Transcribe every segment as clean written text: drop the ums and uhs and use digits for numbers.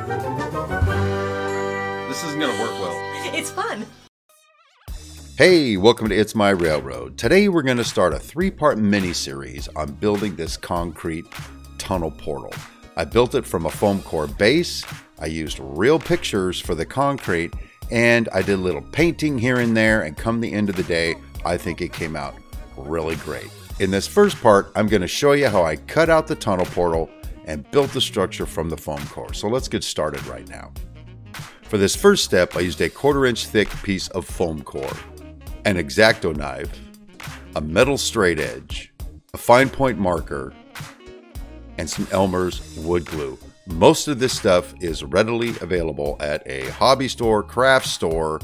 This isn't gonna work well. It's fun. Hey, welcome to It's My Railroad. Today we're going to start a 3-part mini-series on building this concrete tunnel portal. I built it from a foam core base, I used real pictures for the concrete, and I did a little painting here and there, and come the end of the day, I think it came out really great. In this first part, I'm going to show you how I cut out the tunnel portal and built the structure from the foam core. So let's get started right now. For this first step, I used a 1/4 inch thick piece of foam core, an X-Acto knife, a metal straight edge, a fine point marker, and some Elmer's wood glue. Most of this stuff is readily available at a hobby store, craft store,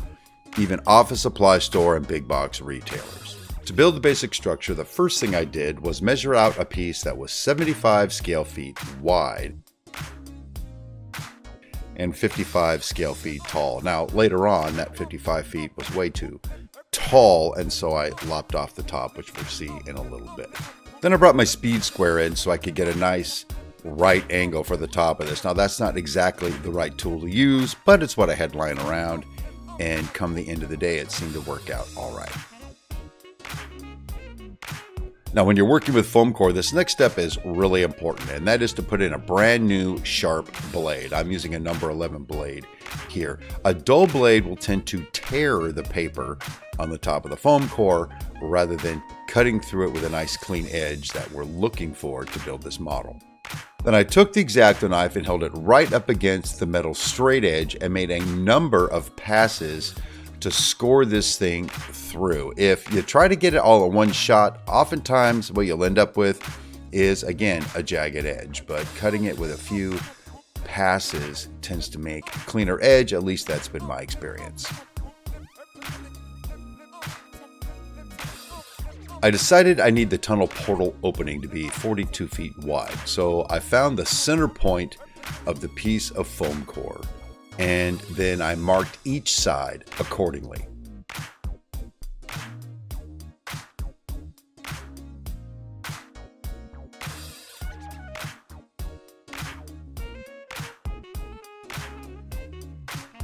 even office supply store, and big box retailers. To build the basic structure, the first thing I did was measure out a piece that was 75 scale feet wide and 55 scale feet tall. Now, later on, that 55 feet was way too tall, and so I lopped off the top, which we'll see in a little bit. Then I brought my speed square in so I could get a nice right angle for the top of this. Now, that's not exactly the right tool to use, but it's what I had lying around, and come the end of the day, it seemed to work out all right. Now, when you're working with foam core, this next step is really important, and that is to put in a brand new sharp blade. I'm using a number 11 blade here. A dull blade will tend to tear the paper on the top of the foam core rather than cutting through it with a nice clean edge that we're looking for to build this model. Then I took the X-Acto knife and held it right up against the metal straight edge and made a number of passes to score this thing through. If you try to get it all in one shot, oftentimes what you'll end up with is, again, a jagged edge, but cutting it with a few passes tends to make a cleaner edge. At least that's been my experience. I decided I need the tunnel portal opening to be 42 feet wide, so I found the center point of the piece of foam core, and then I marked each side accordingly.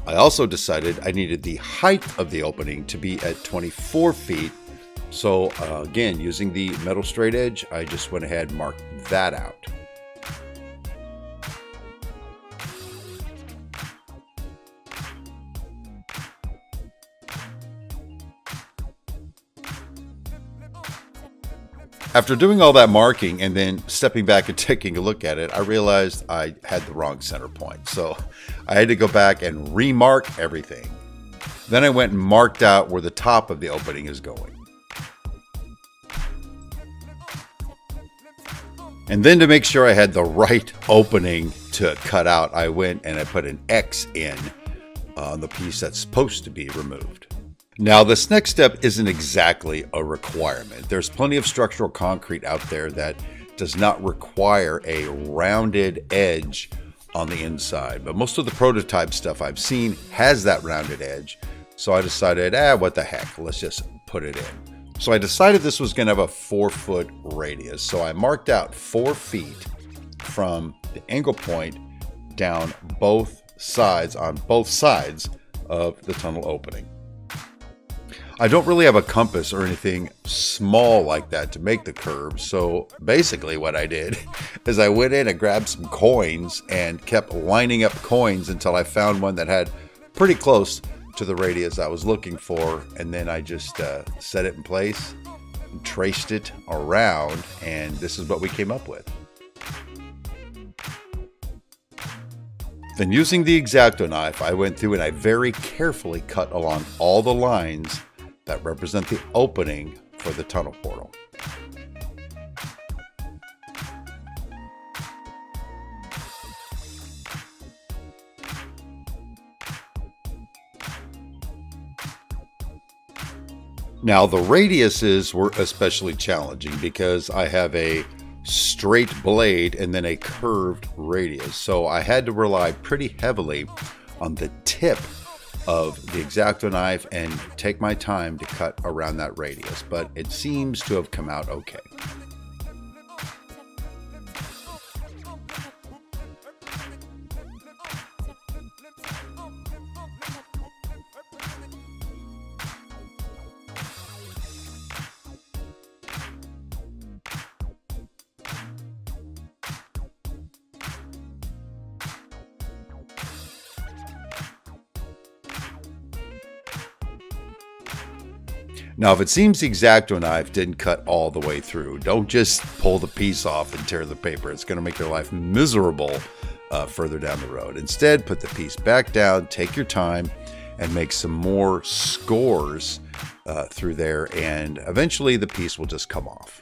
I also decided I needed the height of the opening to be at 24 feet. So again, using the metal straight edge, I just went ahead and marked that out. After doing all that marking and then stepping back and taking a look at it, I realized I had the wrong center point. So I had to go back and remark everything. Then I went and marked out where the top of the opening is going. And then to make sure I had the right opening to cut out, I went and I put an X in on the piece that's supposed to be removed. Now, this next step isn't exactly a requirement. There's plenty of structural concrete out there that does not require a rounded edge on the inside, but most of the prototype stuff I've seen has that rounded edge. So I decided, what the heck, let's just put it in. So I decided this was going to have a 4-foot radius. So I marked out 4 feet from the angle point down both sides, on both sides of the tunnel opening. I don't really have a compass or anything small like that to make the curve, so basically what I did is I went in and grabbed some coins and kept lining up coins until I found one that had pretty close to the radius I was looking for, and then I just set it in place and traced it around, and this is what we came up with. Then, using the X-Acto knife, I went through and I very carefully cut along all the lines that represent the opening for the tunnel portal. Now, the radiuses were especially challenging because I have a straight blade and then a curved radius. So I had to rely pretty heavily on the tip of the X-Acto knife and take my time to cut around that radius, but it seems to have come out okay. Now, if it seems the X-Acto knife didn't cut all the way through, don't just pull the piece off and tear the paper. It's going to make your life miserable further down the road. Instead, put the piece back down, take your time, and make some more scores through there, and eventually the piece will just come off.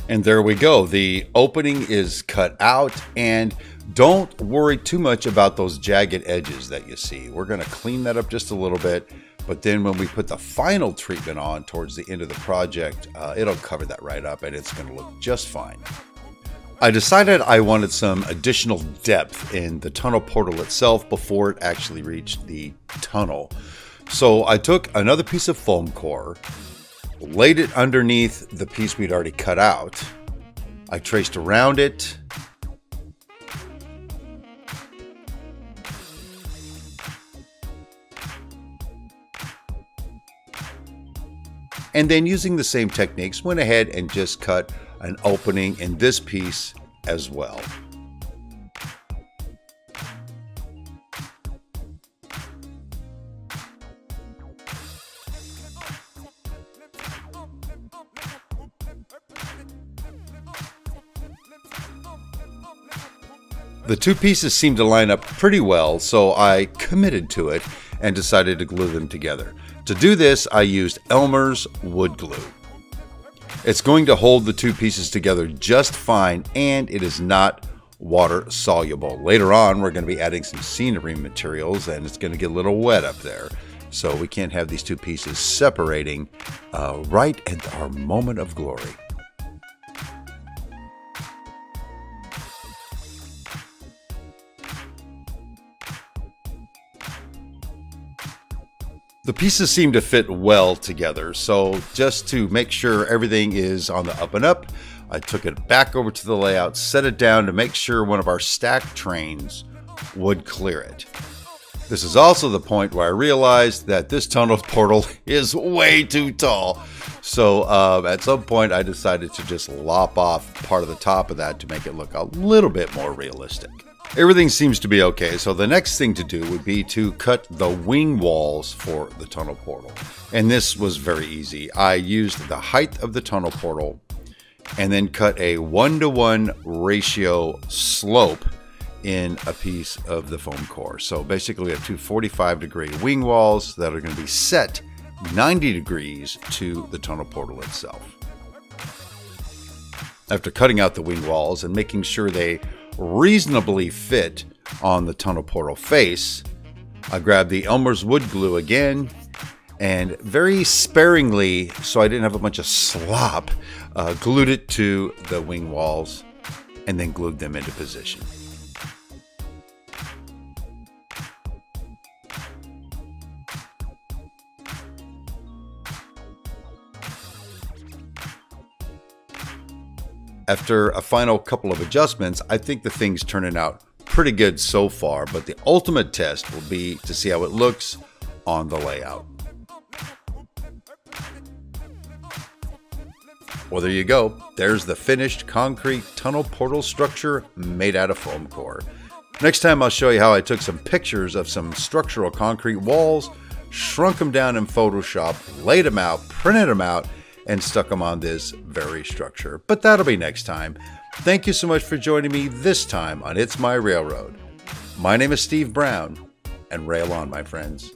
And there we go. The opening is cut out, and don't worry too much about those jagged edges that you see. We're going to clean that up just a little bit, but then when we put the final treatment on towards the end of the project, it'll cover that right up, and it's going to look just fine. I decided I wanted some additional depth in the tunnel portal itself before it actually reached the tunnel. So I took another piece of foam core, laid it underneath the piece we'd already cut out. I traced around it. And then using the same techniques, went ahead and just cut an opening in this piece as well. The two pieces seemed to line up pretty well, so I committed to it and decided to glue them together. To do this, I used Elmer's wood glue. It's going to hold the two pieces together just fine, and it is not water soluble. Later on, we're going to be adding some scenery materials, and it's going to get a little wet up there. So we can't have these two pieces separating right at our moment of glory. The pieces seem to fit well together, so just to make sure everything is on the up and up, I took it back over to the layout, set it down to make sure one of our stack trains would clear it. This is also the point where I realized that this tunnel portal is way too tall. So at some point I decided to just lop off part of the top of that to make it look a little bit more realistic. Everything seems to be okay, so the next thing to do would be to cut the wing walls for the tunnel portal. And this was very easy. I used the height of the tunnel portal and then cut a 1-to-1 ratio slope in a piece of the foam core. So basically we have two 45-degree wing walls that are going to be set 90 degrees to the tunnel portal itself. After cutting out the wing walls and making sure they reasonably fit on the tunnel portal face, I grabbed the Elmer's wood glue again and very sparingly, so I didn't have a bunch of slop, glued it to the wing walls and then glued them into position. After a final couple of adjustments, I think the thing's turning out pretty good so far, but the ultimate test will be to see how it looks on the layout. Well, there you go. There's the finished concrete tunnel portal structure made out of foam core. Next time I'll show you how I took some pictures of some structural concrete walls, shrunk them down in Photoshop, laid them out, printed them out, and stuck them on this very structure. But that'll be next time. Thank you so much for joining me this time on It's My Railroad. My name is Steve Brown, and rail on, my friends.